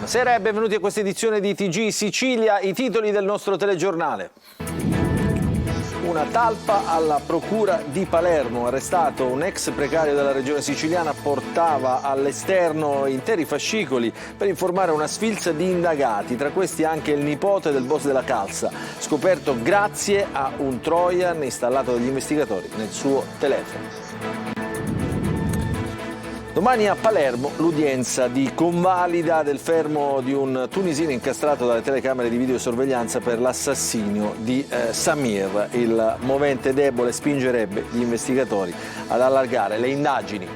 Buonasera e benvenuti a questa edizione di TG Sicilia, i titoli del nostro telegiornale. Una talpa alla procura di Palermo, arrestato un ex precario della regione siciliana, portava all'esterno interi fascicoli per informare una sfilza di indagati, tra questi anche il nipote del boss della Calza, scoperto grazie a un Trojan installato dagli investigatori nel suo telefono. Domani a Palermo l'udienza di convalida del fermo di un tunisino incastrato dalle telecamere di videosorveglianza per l'assassinio di Samir. Il movente debole spingerebbe gli investigatori ad allargare le indagini.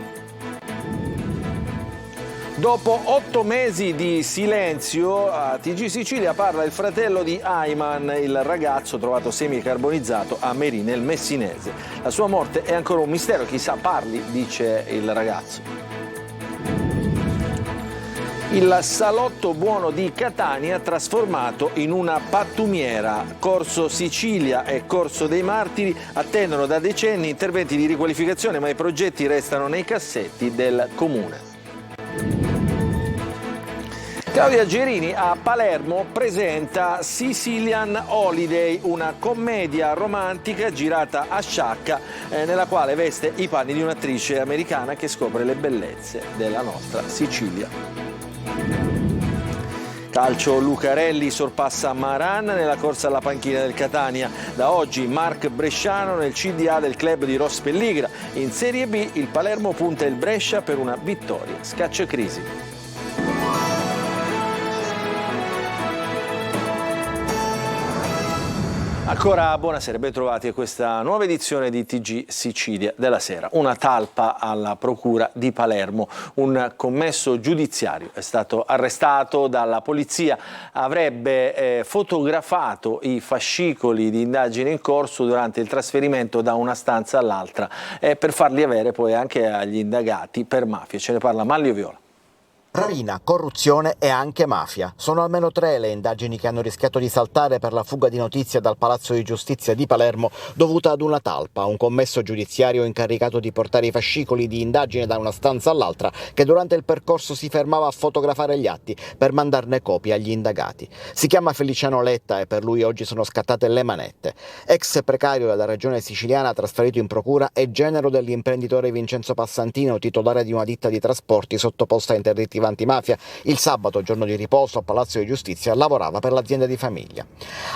Dopo 8 mesi di silenzio, a TG Sicilia parla il fratello di Ayman, il ragazzo trovato semicarbonizzato a Merì nel Messinese. La sua morte è ancora un mistero, chissà parli, dice il ragazzo. Il salotto buono di Catania trasformato in una pattumiera. Corso Sicilia e Corso dei Martiri attendono da decenni interventi di riqualificazione, ma i progetti restano nei cassetti del comune. Claudia Gerini a Palermo presenta Sicilian Holiday, una commedia romantica girata a Sciacca, nella quale veste i panni di un'attrice americana che scopre le bellezze della nostra Sicilia. Calcio, Lucarelli sorpassa Maran nella corsa alla panchina del Catania. Da oggi Marc Bresciano nel CDA del club di Ross Pelligra. In Serie B il Palermo punta il Brescia per una vittoria scacciacrisi. Ancora buonasera, ben trovati a questa nuova edizione di TG Sicilia della sera. Una talpa alla procura di Palermo, un commesso giudiziario è stato arrestato dalla polizia, avrebbe fotografato i fascicoli di indagine in corso durante il trasferimento da una stanza all'altra per farli avere poi anche agli indagati per mafia. Ce ne parla Manlio Viola. Rapina, corruzione e anche mafia. Sono almeno 3 le indagini che hanno rischiato di saltare per la fuga di notizie dal Palazzo di Giustizia di Palermo dovuta ad una talpa, un commesso giudiziario incaricato di portare i fascicoli di indagine da una stanza all'altra che durante il percorso si fermava a fotografare gli atti per mandarne copie agli indagati. Si chiama Feliciano Letta e per lui oggi sono scattate le manette. Ex precario della regione siciliana trasferito in procura e genero dell'imprenditore Vincenzo Passantino, titolare di una ditta di trasporti sottoposta a interdittiva antimafia, il sabato, giorno di riposo a Palazzo di Giustizia, lavorava per l'azienda di famiglia.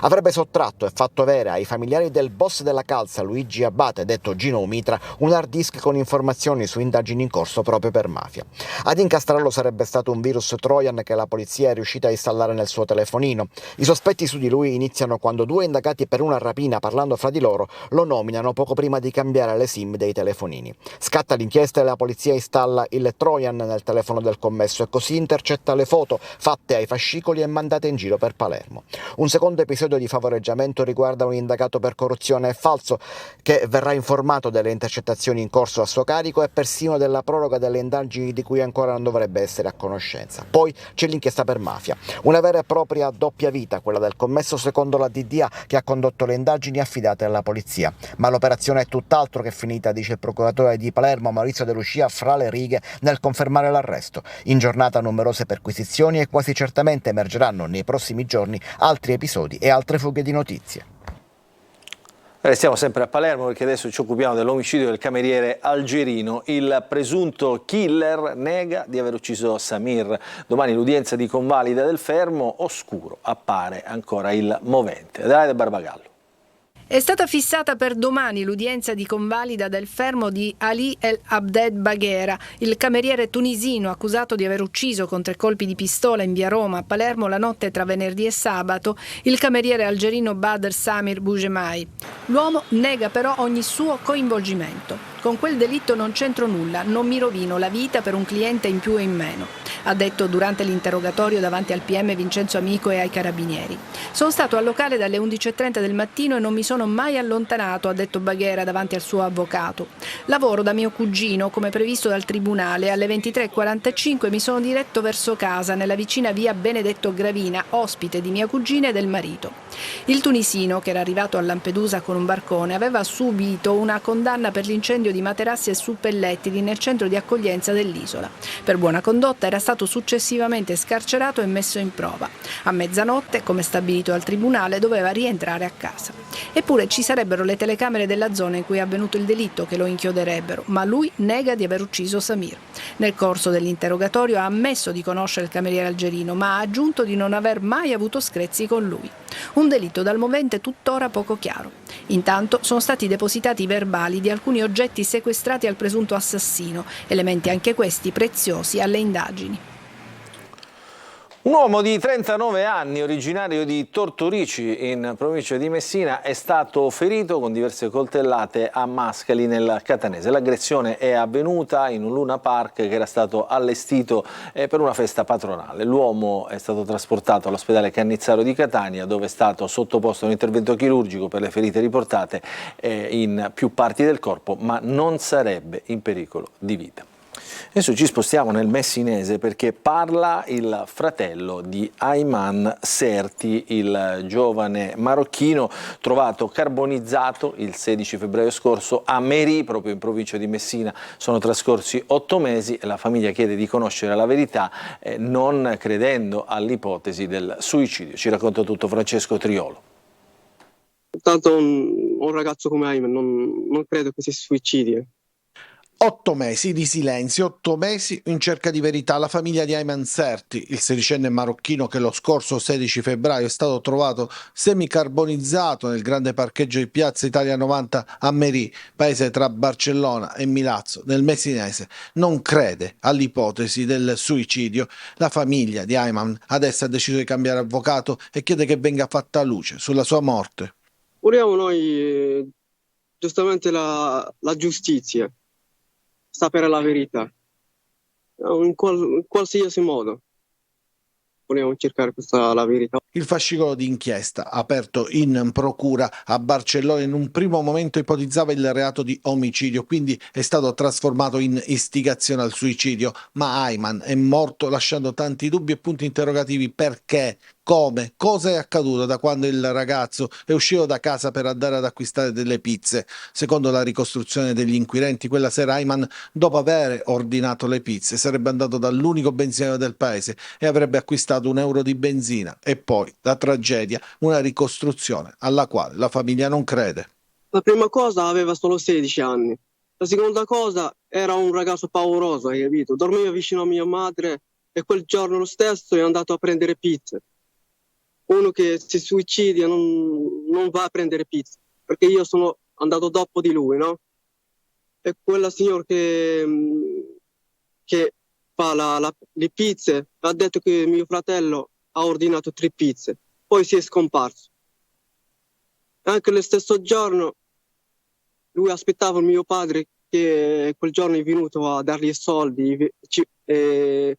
Avrebbe sottratto e fatto avere ai familiari del boss della Calza, Luigi Abbate, detto Gino Umitra, un hard disk con informazioni su indagini in corso proprio per mafia. Ad incastrarlo sarebbe stato un virus Trojan che la polizia è riuscita a installare nel suo telefonino. I sospetti su di lui iniziano quando 2 indagati per una rapina, parlando fra di loro, lo nominano poco prima di cambiare le SIM dei telefonini. Scatta l'inchiesta e la polizia installa il Trojan nel telefono del commesso e così intercetta le foto fatte ai fascicoli e mandate in giro per Palermo. Un secondo episodio di favoreggiamento riguarda un indagato per corruzione e falso che verrà informato delle intercettazioni in corso a suo carico e persino della proroga delle indagini di cui ancora non dovrebbe essere a conoscenza. Poi c'è l'inchiesta per mafia, una vera e propria doppia vita, quella del commesso secondo la DDA che ha condotto le indagini affidate alla polizia. Ma l'operazione è tutt'altro che finita, dice il procuratore di Palermo Maurizio De Lucia fra le righe nel confermare l'arresto. In giornata numerose perquisizioni e quasi certamente emergeranno nei prossimi giorni altri episodi e altre fughe di notizie. Restiamo sempre a Palermo perché adesso ci occupiamo dell'omicidio del cameriere algerino. Il presunto killer nega di aver ucciso Samir. Domani l'udienza di convalida del fermo, oscuro appare ancora il movente. Adelaide Barbagallo. È stata fissata per domani l'udienza di convalida del fermo di Ali El Abdel Baghera, il cameriere tunisino accusato di aver ucciso con 3 colpi di pistola in via Roma a Palermo la notte tra venerdì e sabato il cameriere algerino Badr Samir Bougemai. L'uomo nega però ogni suo coinvolgimento. Con quel delitto non c'entro nulla, non mi rovino la vita per un cliente in più e in meno, ha detto durante l'interrogatorio davanti al PM Vincenzo Amico e ai carabinieri. Sono stato al locale dalle 11:30 del mattino e non mi sono sono mai allontanato, ha detto Baghera davanti al suo avvocato. Lavoro da mio cugino, come previsto dal tribunale. Alle 23:45 mi sono diretto verso casa, nella vicina via Benedetto Gravina, ospite di mia cugina e del marito. Il tunisino, che era arrivato a Lampedusa con un barcone, aveva subito una condanna per l'incendio di materassi e suppellettili nel centro di accoglienza dell'isola. Per buona condotta era stato successivamente scarcerato e messo in prova. A mezzanotte, come stabilito dal tribunale, doveva rientrare a casa. Eppure ci sarebbero le telecamere della zona in cui è avvenuto il delitto che lo inchioderebbero, ma lui nega di aver ucciso Samir. Nel corso dell'interrogatorio ha ammesso di conoscere il cameriere algerino, ma ha aggiunto di non aver mai avuto screzi con lui. Un delitto dal movente tuttora poco chiaro. Intanto sono stati depositati i verbali di alcuni oggetti sequestrati al presunto assassino, elementi anche questi preziosi alle indagini. Un uomo di 39 anni, originario di Tortorici, in provincia di Messina, è stato ferito con diverse coltellate a Mascali, nel Catanese. L'aggressione è avvenuta in un Luna Park che era stato allestito per una festa patronale. L'uomo è stato trasportato all'ospedale Cannizzaro di Catania, dove è stato sottoposto a un intervento chirurgico per le ferite riportate in più parti del corpo, ma non sarebbe in pericolo di vita. Adesso ci spostiamo nel Messinese perché parla il fratello di Ayman Serti, il giovane marocchino trovato carbonizzato il 16 febbraio scorso a Meri, proprio in provincia di Messina. Sono trascorsi 8 mesi e la famiglia chiede di conoscere la verità, non credendo all'ipotesi del suicidio. Ci racconta tutto Francesco Triolo. Tanto un ragazzo come Ayman non credo che si suicidi. 8 mesi di silenzio, 8 mesi in cerca di verità. La famiglia di Ayman Serti, il sedicenne marocchino che lo scorso 16 febbraio è stato trovato semicarbonizzato nel grande parcheggio di Piazza Italia 90 a Meri, paese tra Barcellona e Milazzo, nel Messinese, non crede all'ipotesi del suicidio. La famiglia di Ayman adesso ha deciso di cambiare avvocato e chiede che venga fatta luce sulla sua morte. Vogliamo noi giustamente la giustizia, sapere la verità, in qualsiasi modo vogliamo cercare la verità. Il fascicolo d'inchiesta aperto in procura a Barcellona in un primo momento ipotizzava il reato di omicidio, quindi è stato trasformato in istigazione al suicidio, ma Ayman è morto lasciando tanti dubbi e punti interrogativi. Perché? Come? Cosa è accaduto da quando il ragazzo è uscito da casa per andare ad acquistare delle pizze? Secondo la ricostruzione degli inquirenti, quella sera Ayman, dopo aver ordinato le pizze, sarebbe andato dall'unico benzinaio del paese e avrebbe acquistato €1 di benzina. E poi la tragedia, una ricostruzione alla quale la famiglia non crede. La prima cosa aveva solo 16 anni. La seconda cosa era un ragazzo pauroso, hai capito? Dormiva vicino a mia madre e quel giorno lo stesso è andato a prendere pizze. Uno che si suicidia non va a prendere pizza, perché io sono andato dopo di lui, no? E quella signora che fa le pizze ha detto che mio fratello ha ordinato 3 pizze, poi si è scomparso. Anche lo stesso giorno lui aspettava mio padre, che quel giorno è venuto a dargli i soldi e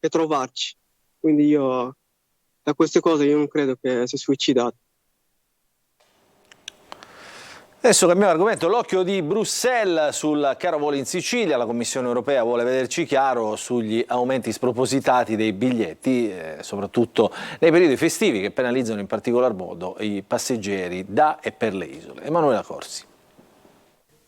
trovarci. Quindi io, da queste cose, io non credo che si è suicidato. Adesso cambiamo argomento, l'occhio di Bruxelles sul caro voli in Sicilia. La Commissione europea vuole vederci chiaro sugli aumenti spropositati dei biglietti, soprattutto nei periodi festivi, che penalizzano in particolar modo i passeggeri da e per le isole. Emanuela Corsi.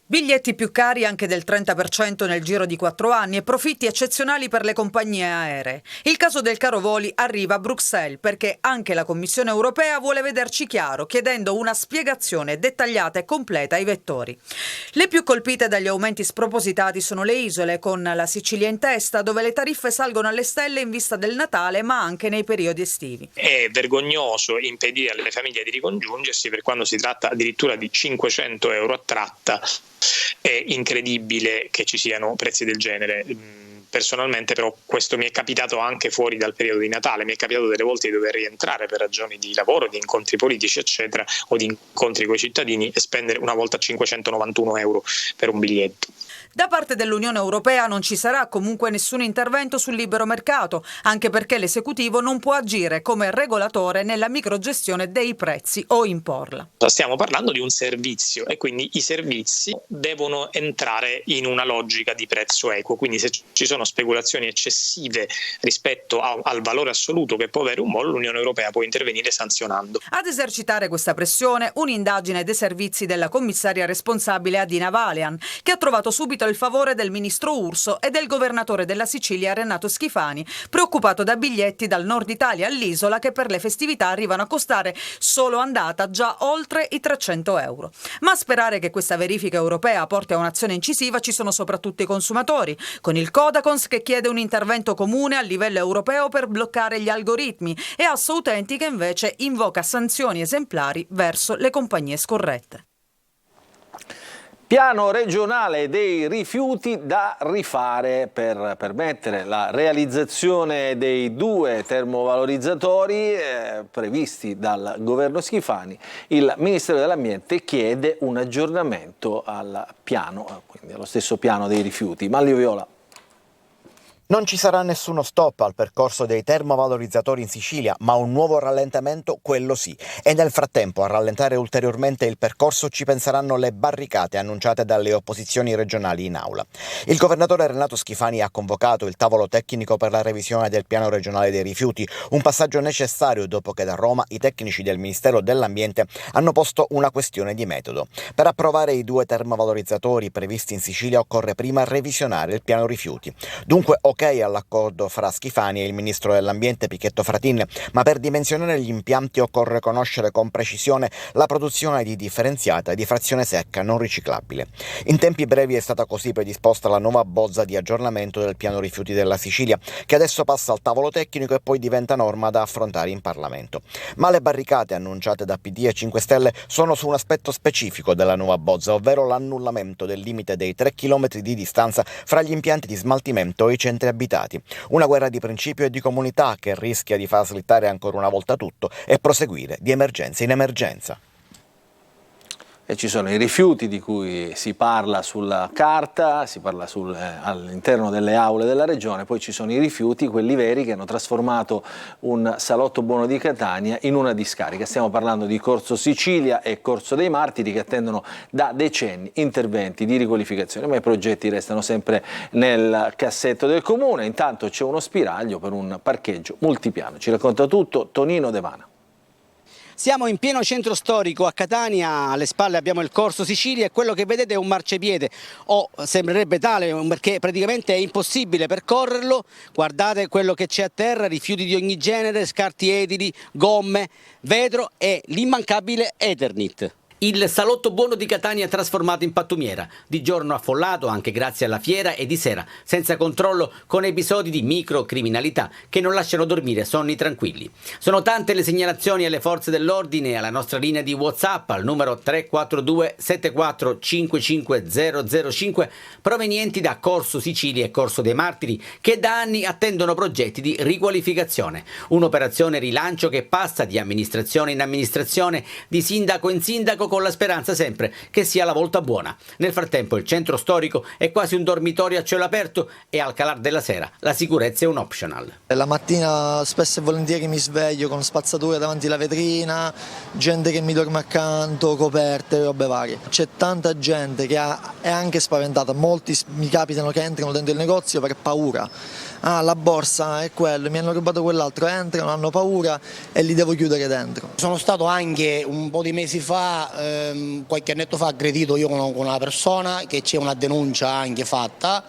Biglietti più cari anche del 30% nel giro di 4 anni e profitti eccezionali per le compagnie aeree. Il caso del caro voli arriva a Bruxelles perché anche la Commissione europea vuole vederci chiaro, chiedendo una spiegazione dettagliata e completa ai vettori. Le più colpite dagli aumenti spropositati sono le isole, con la Sicilia in testa, dove le tariffe salgono alle stelle in vista del Natale, ma anche nei periodi estivi. È vergognoso impedire alle famiglie di ricongiungersi per quando si tratta addirittura di €500 a tratta. È incredibile che ci siano prezzi del genere. Personalmente però questo mi è capitato anche fuori dal periodo di Natale, mi è capitato delle volte di dover rientrare per ragioni di lavoro, di incontri politici eccetera, o di incontri con i cittadini, e spendere una volta €591 per un biglietto. Da parte dell'Unione Europea non ci sarà comunque nessun intervento sul libero mercato, anche perché l'esecutivo non può agire come regolatore nella microgestione dei prezzi o imporla. Stiamo parlando di un servizio e quindi i servizi devono entrare in una logica di prezzo equo, quindi se ci sono speculazioni eccessive rispetto al valore assoluto che può avere un mall, l'Unione Europea può intervenire sanzionando. Ad esercitare questa pressione, un'indagine dei servizi della commissaria responsabile Adina Valean, che ha trovato subito il favore del ministro Urso e del governatore della Sicilia Renato Schifani, preoccupato da biglietti dal nord Italia all'isola che per le festività arrivano a costare solo andata già oltre i 300 euro. Ma a sperare che questa verifica europea porti a un'azione incisiva ci sono soprattutto i consumatori, con il Codacons che chiede un intervento comune a livello europeo per bloccare gli algoritmi e Assoutenti che invece invoca sanzioni esemplari verso le compagnie scorrette. Piano regionale dei rifiuti da rifare per permettere la realizzazione dei 2 termovalorizzatori previsti dal governo Schifani. Il Ministero dell'Ambiente chiede un aggiornamento al piano, quindi allo stesso piano dei rifiuti. Manlio Viola. Non ci sarà nessuno stop al percorso dei termovalorizzatori in Sicilia, ma un nuovo rallentamento, quello sì. E nel frattempo a rallentare ulteriormente il percorso ci penseranno le barricate annunciate dalle opposizioni regionali in aula. Il governatore Renato Schifani ha convocato il tavolo tecnico per la revisione del piano regionale dei rifiuti, un passaggio necessario dopo che da Roma i tecnici del Ministero dell'Ambiente hanno posto una questione di metodo. Per approvare i 2 termovalorizzatori previsti in Sicilia occorre prima revisionare il piano rifiuti. Dunque ok all'accordo fra Schifani e il ministro dell'Ambiente Pichetto Fratin, ma per dimensionare gli impianti occorre conoscere con precisione la produzione di differenziata e di frazione secca non riciclabile. In tempi brevi è stata così predisposta la nuova bozza di aggiornamento del piano rifiuti della Sicilia, che adesso passa al tavolo tecnico e poi diventa norma da affrontare in Parlamento. Ma le barricate annunciate da PD e 5 Stelle sono su un aspetto specifico della nuova bozza, ovvero l'annullamento del limite dei 3 km di distanza fra gli impianti di smaltimento e i centri abitati. Una guerra di principio e di comunità che rischia di far slittare ancora una volta tutto e proseguire di emergenza in emergenza. E ci sono i rifiuti di cui si parla sulla carta, si parla all'interno delle aule della regione, poi ci sono i rifiuti, quelli veri, che hanno trasformato un salotto buono di Catania in una discarica. Stiamo parlando di Corso Sicilia e Corso dei Martiri, che attendono da decenni interventi di riqualificazione, ma i progetti restano sempre nel cassetto del comune. Intanto c'è uno spiraglio per un parcheggio multipiano. Ci racconta tutto Tonino Devana. Siamo in pieno centro storico a Catania, alle spalle abbiamo il Corso Sicilia e quello che vedete è un marciapiede, o sembrerebbe tale perché praticamente è impossibile percorrerlo. Guardate quello che c'è a terra, rifiuti di ogni genere, scarti edili, gomme, vetro e l'immancabile Eternit. Il salotto buono di Catania trasformato in pattumiera, di giorno affollato anche grazie alla fiera e di sera, senza controllo, con episodi di microcriminalità che non lasciano dormire sonni tranquilli. Sono tante le segnalazioni alle forze dell'ordine e alla nostra linea di WhatsApp al numero 342 74 55 005 provenienti da Corso Sicilia e Corso dei Martiri, che da anni attendono progetti di riqualificazione. Un'operazione rilancio che passa di amministrazione in amministrazione, di sindaco in sindaco, con la speranza sempre che sia la volta buona. Nel frattempo il centro storico è quasi un dormitorio a cielo aperto e al calar della sera la sicurezza è un optional. La mattina spesso e volentieri mi sveglio con spazzatura davanti alla vetrina, gente che mi dorme accanto, coperte, robe varie. C'è tanta gente che è anche spaventata, molti mi capitano che entrano dentro il negozio per paura. Ah, la borsa è quello, mi hanno rubato quell'altro, entrano, hanno paura e li devo chiudere dentro. Sono stato anche un po' di mesi fa, qualche annetto fa, aggredito io con una persona, che c'è una denuncia anche fatta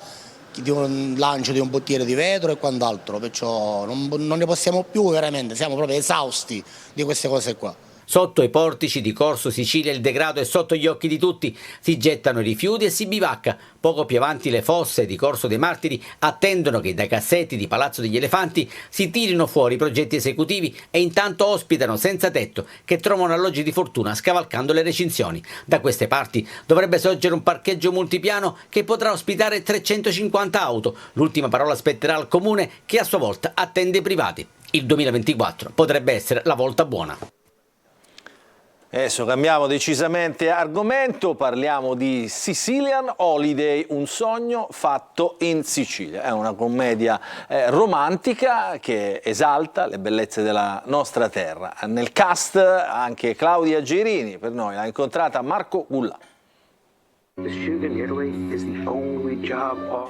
di un lancio di un bottiere di vetro e quant'altro, perciò non ne possiamo più, veramente, siamo proprio esausti di queste cose qua. Sotto i portici di Corso Sicilia il degrado è sotto gli occhi di tutti, si gettano i rifiuti e si bivacca. Poco più avanti le fosse di Corso dei Martiri attendono che dai cassetti di Palazzo degli Elefanti si tirino fuori i progetti esecutivi e intanto ospitano senza tetto che trovano alloggi di fortuna scavalcando le recinzioni. Da queste parti dovrebbe sorgere un parcheggio multipiano che potrà ospitare 350 auto. L'ultima parola spetterà al comune, che a sua volta attende i privati. Il 2024 potrebbe essere la volta buona. Adesso cambiamo decisamente argomento, parliamo di Sicilian Holiday, un sogno fatto in Sicilia. È una commedia romantica che esalta le bellezze della nostra terra. Nel cast anche Claudia Gerini, per noi l'ha incontrata Marco Gulla.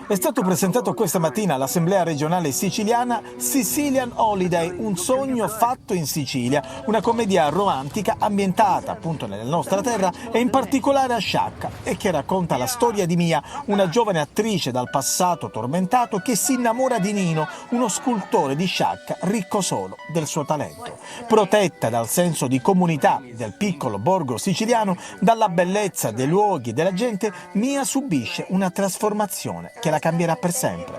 È stato presentato questa mattina all'Assemblea regionale siciliana Sicilian Holiday, un sogno fatto in Sicilia, una commedia romantica ambientata appunto nella nostra terra e in particolare a Sciacca e che racconta la storia di Mia, una giovane attrice dal passato tormentato che si innamora di Nino, uno scultore di Sciacca ricco solo del suo talento. Protetta dal senso di comunità del piccolo borgo siciliano, dalla bellezza dei luoghi e della gente, Mia subisce una trasformazione che la cambierà per sempre.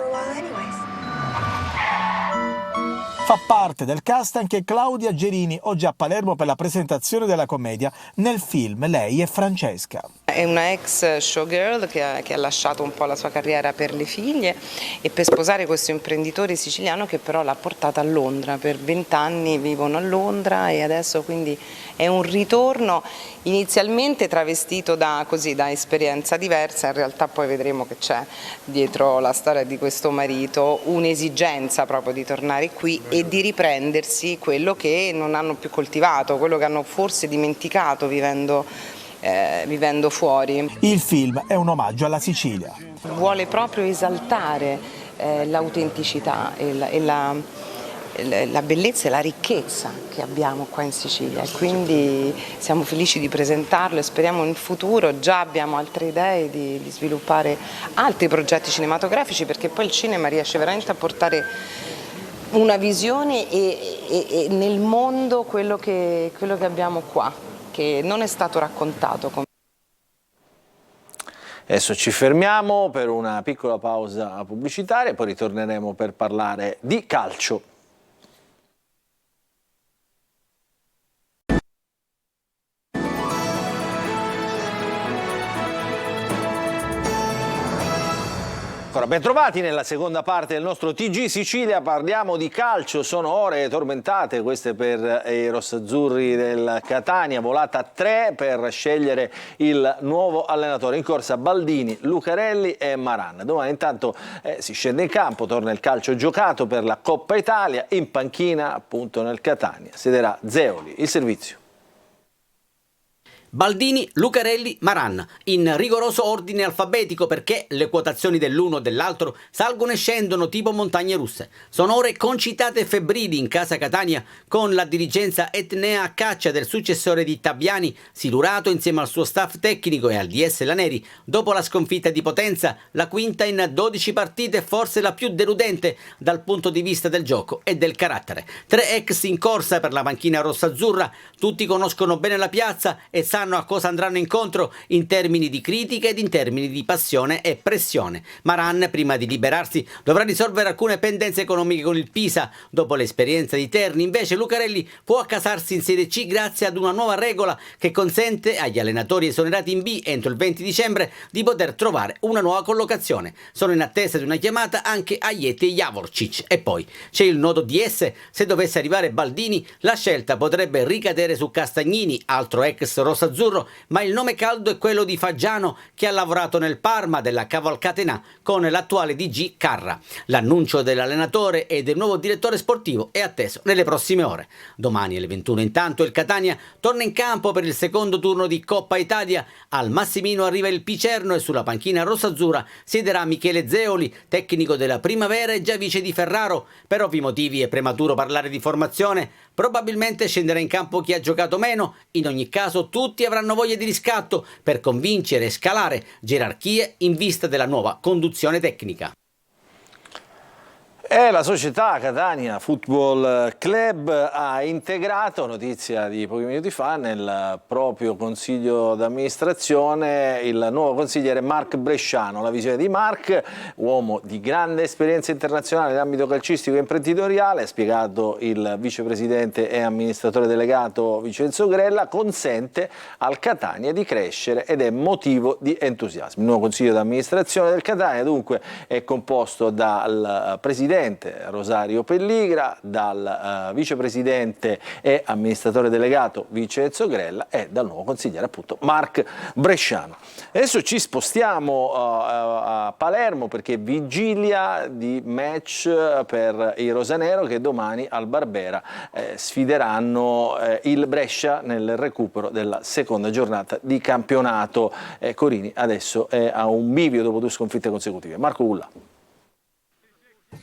Fa parte del cast anche Claudia Gerini, oggi a Palermo per la presentazione della commedia. Nel film lei è Francesca. È una ex showgirl che ha lasciato un po' la sua carriera per le figlie e per sposare questo imprenditore siciliano che però l'ha portata a Londra. Per 20 anni vivono a Londra e adesso quindi è un ritorno inizialmente travestito da esperienza diversa, in realtà poi vedremo che c'è dietro la storia di questo marito un'esigenza proprio di tornare qui e di riprendersi quello che non hanno più coltivato, quello che hanno forse dimenticato vivendo fuori. Il film è un omaggio alla Sicilia. Vuole proprio esaltare l'autenticità e la bellezza e la ricchezza che abbiamo qua in Sicilia e quindi siamo felici di presentarlo e speriamo in futuro, già abbiamo altre idee di sviluppare altri progetti cinematografici perché poi il cinema riesce veramente a portare una visione e nel mondo quello che abbiamo qua, che non è stato raccontato. Adesso ci fermiamo per una piccola pausa pubblicitaria e poi ritorneremo per parlare di calcio. Ben trovati nella seconda parte del nostro TG Sicilia, parliamo di calcio, sono ore tormentate queste per i rossazzurri del Catania, volata 3 per scegliere il nuovo allenatore, in corsa Baldini, Lucarelli e Maran. Domani intanto si scende in campo, torna il calcio giocato per la Coppa Italia, in panchina appunto nel Catania siederà Zeoli, il servizio. Baldini, Lucarelli, Maran, in rigoroso ordine alfabetico perché le quotazioni dell'uno o dell'altro salgono e scendono tipo montagne russe. Sono ore concitate e febbrili in casa Catania con la dirigenza etnea a caccia del successore di Tabiani, silurato insieme al suo staff tecnico e al DS Laneri dopo la sconfitta di Potenza, la quinta in 12 partite, forse la più deludente dal punto di vista del gioco e del carattere. 3 ex in corsa per la panchina rossazzurra, tutti conoscono bene la piazza e sanno a cosa andranno incontro in termini di critica ed in termini di passione e pressione. Maran, prima di liberarsi, dovrà risolvere alcune pendenze economiche con il Pisa. Dopo l'esperienza di Terni, invece, Lucarelli può accasarsi in Serie C grazie ad una nuova regola che consente agli allenatori esonerati in B entro il 20 dicembre di poter trovare una nuova collocazione. Sono in attesa di una chiamata anche Ajeti e Javorcic. E poi c'è il nodo DS. Se dovesse arrivare Baldini, la scelta potrebbe ricadere su Castagnini, altro ex rossa azzurro, ma il nome caldo è quello di Faggiano, che ha lavorato nel Parma della Cavalcatena con l'attuale DG Carra. L'annuncio dell'allenatore e del nuovo direttore sportivo è atteso nelle prossime ore. Domani alle 21 intanto il Catania torna in campo per il secondo turno di Coppa Italia. Al Massimino arriva il Picerno e sulla panchina rossazzurra siederà Michele Zeoli, tecnico della Primavera e già vice di Ferraro. Per ovvi motivi è prematuro parlare di formazione. Probabilmente scenderà in campo chi ha giocato meno. In ogni caso tutti avranno voglia di riscatto per convincere e scalare gerarchie in vista della nuova conduzione tecnica. E la società Catania Football Club ha integrato, notizia di pochi minuti fa, nel proprio consiglio d'amministrazione il nuovo consigliere Marc Bresciano. La visione di Marc, uomo di grande esperienza internazionale nell'ambito calcistico e imprenditoriale, ha spiegato il vicepresidente e amministratore delegato Vincenzo Grella, consente al Catania di crescere ed è motivo di entusiasmo. Il nuovo consiglio d'amministrazione del Catania dunque è composto dal presidente presidente Rosario Pelligra, dal vicepresidente e amministratore delegato Vincenzo Grella e dal nuovo consigliere appunto Marc Bresciano. Adesso ci spostiamo a Palermo perché vigilia di match per i rosanero che domani al Barbera sfideranno il Brescia nel recupero della seconda giornata di campionato. Corini adesso è a un bivio dopo 2 sconfitte consecutive. Marco Ulla.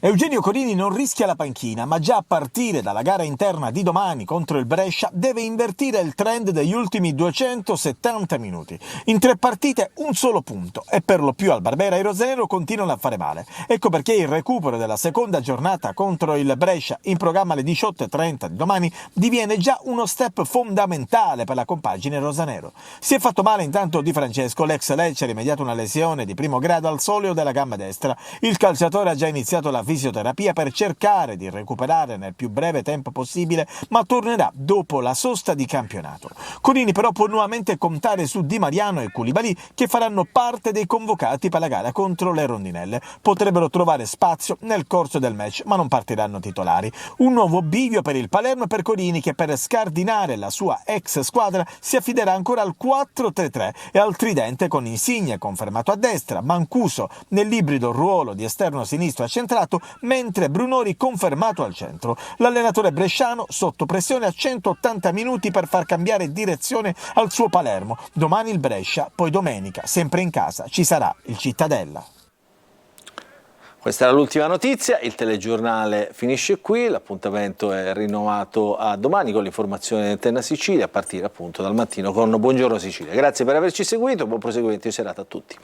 Eugenio Corini non rischia la panchina, ma già a partire dalla gara interna di domani contro il Brescia deve invertire il trend degli ultimi 270 minuti. In 3 partite un solo punto e per lo più al Barbera i rosanero continuano a fare male. Ecco perché il recupero della seconda giornata contro il Brescia in programma alle 18:30 di domani diviene già uno step fondamentale per la compagine rosanero. Si è fatto male intanto Di Francesco, l'ex Lecce ha rimediato una lesione di primo grado al soleo della gamba destra. Il calciatore ha già iniziato la fisioterapia per cercare di recuperare nel più breve tempo possibile, ma tornerà dopo la sosta di campionato. Corini però può nuovamente contare su Di Mariano e Koulibaly che faranno parte dei convocati per la gara contro le rondinelle. Potrebbero trovare spazio nel corso del match, ma non partiranno titolari. Un nuovo bivio per il Palermo e per Corini che per scardinare la sua ex squadra si affiderà ancora al 4-3-3 e al tridente con Insigne confermato a destra, Mancuso nell'ibrido ruolo di esterno sinistro accentrato, mentre Brunori confermato al centro. L'allenatore bresciano sotto pressione a 180 minuti per far cambiare direzione al suo Palermo. Domani il Brescia, poi domenica, sempre in casa, ci sarà il Cittadella. Questa era l'ultima notizia, il telegiornale finisce qui, l'appuntamento è rinnovato a domani con l'informazione di Antenna Sicilia a partire appunto dal mattino con Buongiorno Sicilia. Grazie per averci seguito, buon proseguimento di serata a tutti.